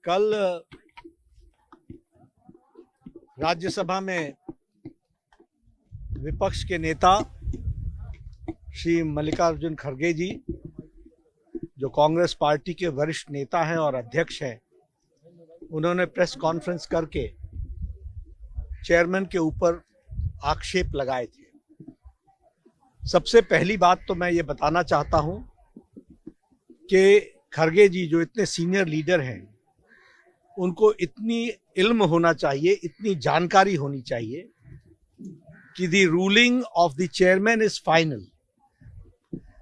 कल राज्यसभा में विपक्ष के नेता श्री मल्लिकार्जुन खड़गे जी, जो कांग्रेस पार्टी के वरिष्ठ नेता हैं और अध्यक्ष हैं, उन्होंने प्रेस कॉन्फ्रेंस करके चेयरमैन के ऊपर आक्षेप लगाए थे। सबसे पहली बात तो मैं ये बताना चाहता हूं कि खड़गे जी जो इतने सीनियर लीडर हैं, उनको इतनी इल्म होना चाहिए, इतनी जानकारी होनी चाहिए कि the ruling of the chairman is final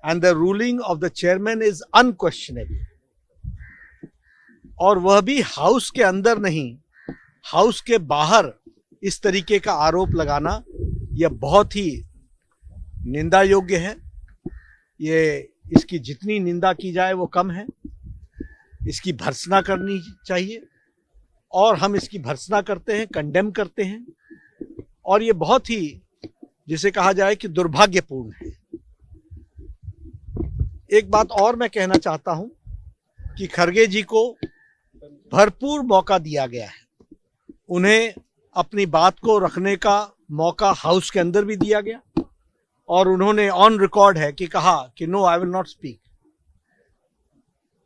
and the ruling of the chairman is unquestionable. और वह भी हाउस के अंदर नहीं, हाउस के बाहर इस तरीके का आरोप लगाना यह बहुत ही निंदा योग्य है। ये इसकी जितनी निंदा की जाए वो कम है। इसकी भर्त्सना करनी चाहिए और हम इसकी भर्त्सना करते हैं, कंडेम करते हैं, और ये बहुत ही, जिसे कहा जाए कि दुर्भाग्यपूर्ण है। एक बात और मैं कहना चाहता हूं कि खड़गे जी को भरपूर मौका दिया गया है। उन्हें अपनी बात को रखने का मौका हाउस के अंदर भी दिया गया और उन्होंने ऑन रिकॉर्ड है कि कहा कि no, I will not speak.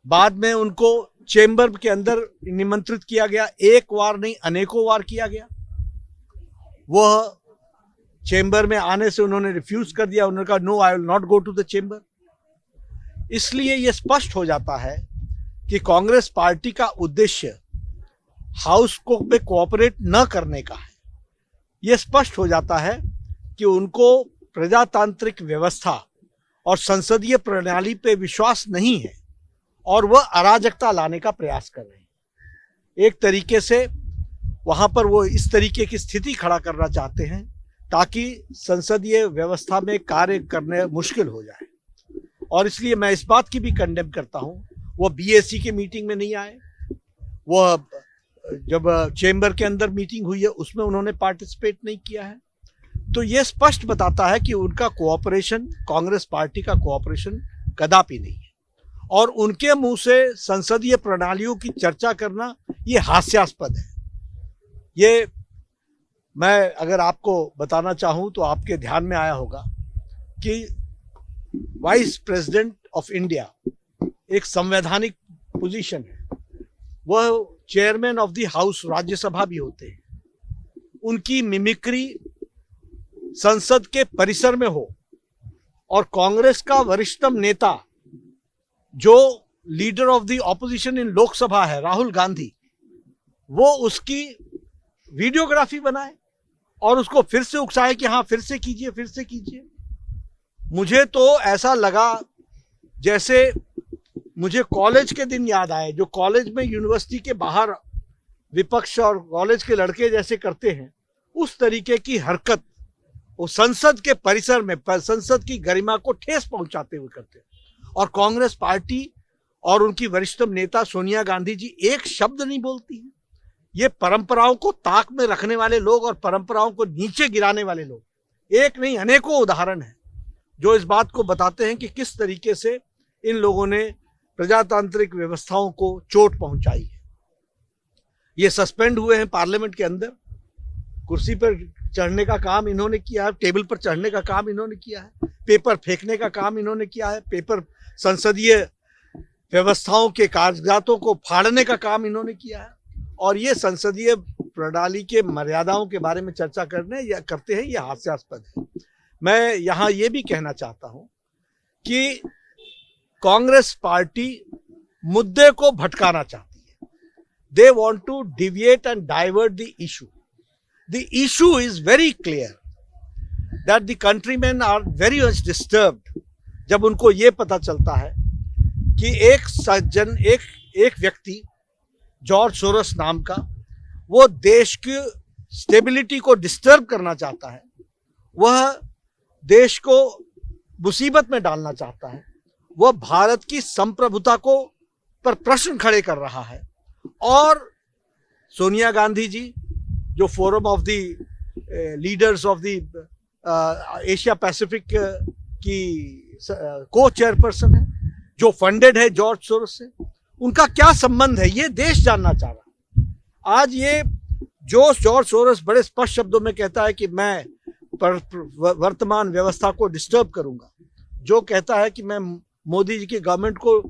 बाद में उनको चेंबर के अंदर निमंत्रित किया गया, एक बार नहीं अनेकों बार किया गया। वह चेंबर में आने से उन्होंने रिफ्यूज कर दिया। उन्होंने कहा no, I will not go to the chamber. इसलिए यह स्पष्ट हो जाता है कि कांग्रेस पार्टी का उद्देश्य हाउस को में कोऑपरेट न करने का है। यह स्पष्ट हो जाता है कि उनको प्रजातांत्रिक व्यवस्था और संसदीय प्रणाली पे विश्वास नहीं है और वह अराजकता लाने का प्रयास कर रहे हैं। एक तरीके से वहां पर वो इस तरीके की स्थिति खड़ा करना चाहते हैं ताकि संसदीय व्यवस्था में कार्य करने मुश्किल हो जाए। और इसलिए मैं इस बात की भी कंडेम करता हूं, वो बीएससी की मीटिंग में नहीं आए। वो जब चेंबर के अंदर मीटिंग हुई है उसमें उन्होंने पार्टिसिपेट नहीं किया है। तो ये स्पष्ट बताता है कि उनका कोऑपरेशन, कांग्रेस पार्टी का कोऑपरेशन कदापि नहीं है। और उनके मुंह से संसदीय प्रणालियों की चर्चा करना ये हास्यास्पद है। ये मैं अगर आपको बताना चाहूं तो आपके ध्यान में आया होगा कि वाइस प्रेसिडेंट ऑफ इंडिया एक संवैधानिक पोजीशन है। वह chairman of the house, Rajya Sabha भी होते हैं। उनकी मिमिक्री संसद के परिसर में हो और कांग्रेस का वरिष्ठतम नेता जो लीडर ऑफ द ऑपोजिशन इन लोकसभा है, राहुल गांधी, वो उसकी वीडियोग्राफी बनाए और उसको फिर से उकसाए कि हाँ फिर से कीजिए, फिर से कीजिए। मुझे तो ऐसा लगा जैसे मुझे कॉलेज के दिन याद आए, जो कॉलेज में यूनिवर्सिटी के बाहर विपक्ष और कॉलेज के लड़के जैसे करते हैं, उस तरीके की हरकत वो संसद के परिसर में संसद की गरिमा को ठेस पहुंचाते हुए करते हैं। और कांग्रेस पार्टी और उनकी वरिष्ठतम नेता सोनिया गांधी जी एक शब्द नहीं बोलती हैं। ये परंपराओं को ताक में रखने वाले लोग और परंपराओं को नीचे गिराने वाले लोग, एक नहीं अनेकों उदाहरण हैं जो इस बात को बताते हैं कि किस तरीके से इन लोगों ने प्रजातांत्रिक व्यवस्थाओं को चोट पहुंचाई है। ये सस्पेंड हुए हैं पार्लियामेंट के अंदर। कुर्सी पर चढ़ने का काम इन्होंने किया है, टेबल पर चढ़ने का काम इन्होंने किया है, पेपर फेंकने का काम इन्होंने किया है, पेपर संसदीय व्यवस्थाओं के कागजातों को फाड़ने का काम इन्होंने किया है। और ये संसदीय प्रणाली के मर्यादाओं के बारे में चर्चा करने या करते हैं, ये हास्यास्पद है। मैं यहाँ ये भी कहना चाहता हूँ कि कांग्रेस पार्टी मुद्दे को भटकाना चाहती है। They want to deviate and divert the issue. The issue is very clear that the countrymen are very much disturbed जब उनको ये पता चलता है कि एक सज्जन, एक व्यक्ति जॉर्ज सोरोस नाम का, वो देश की स्टेबिलिटी को डिस्टर्ब करना चाहता है, वह देश को मुसीबत में डालना चाहता है, वह भारत की संप्रभुता को पर प्रश्न खड़े कर रहा है। और सोनिया गांधी जी जो forum of the leaders of the Asia Pacific की को चेयरपर्सन है, जो फंडेड है जॉर्ज सोरोस से, उनका क्या संबंध है, ये देश जानना चाह रहा है। आज ये जो जॉर्ज सोरोस बड़े स्पष्ट शब्दों में कहता है कि मैं वर्तमान व्यवस्था को डिस्टर्ब करूंगा, जो कहता है कि मैं मोदी जी की गवर्नमेंट को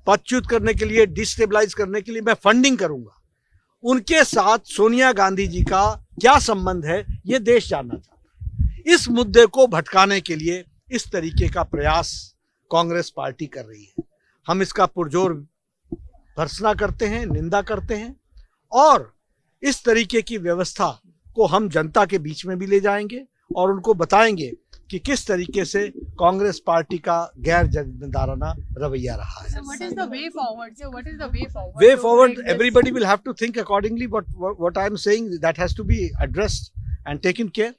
पदच्युत करने के लिए, डिस्टेबलाइज करने के लिए मैं फंडिंग करूंगा, उनके साथ सोनिया गांधी जी का क्या संबंध है, ये देश जानना चाहता है। इस मुद्दे को भटकाने के लिए इस तरीके का प्रयास कांग्रेस पार्टी कर रही है। हम इसका पुरजोर भर्त्सना करते हैं, निंदा करते हैं, और इस तरीके की व्यवस्था को हम जनता के बीच में भी ले जाएंगे और उनको बताएंगे कि किस तरीके से कांग्रेस पार्टी का गैर जिम्मेदाराना रवैया रहा है। So what is the way forward? So what is the way forward? Way forward, everybody will have to think accordingly. What I am saying, that has to be addressed and taken care.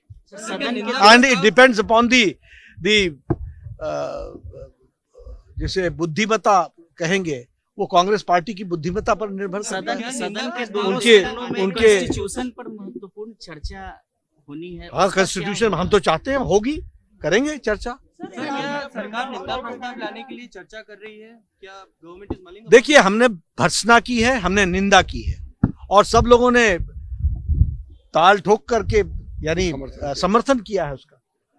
And it depends upon the जिसे बुद्धिमत्ता कहेंगे, वो Congress party की बुद्धिमत्ता पर निर्भर करता है। सदन के दोनों उनके कॉन्स्टिट्यूशन पर महत्वपूर्ण चर्चा होनी है। हाँ, कॉन्स्टिट्यूशन हम तो चाहते हैं, होगी, करेंगे चर्चा। सरकार निंदा प्रस्ताव लाने के लिए चर्चा कर रही है, क्या गवर्नमेंट इज मलिंग? देखिए, हमने भर्त्सना की है, हमने निंदा की है, और सब लोगों ने ताल ठोक करके यानी समर्थन किया है उसका।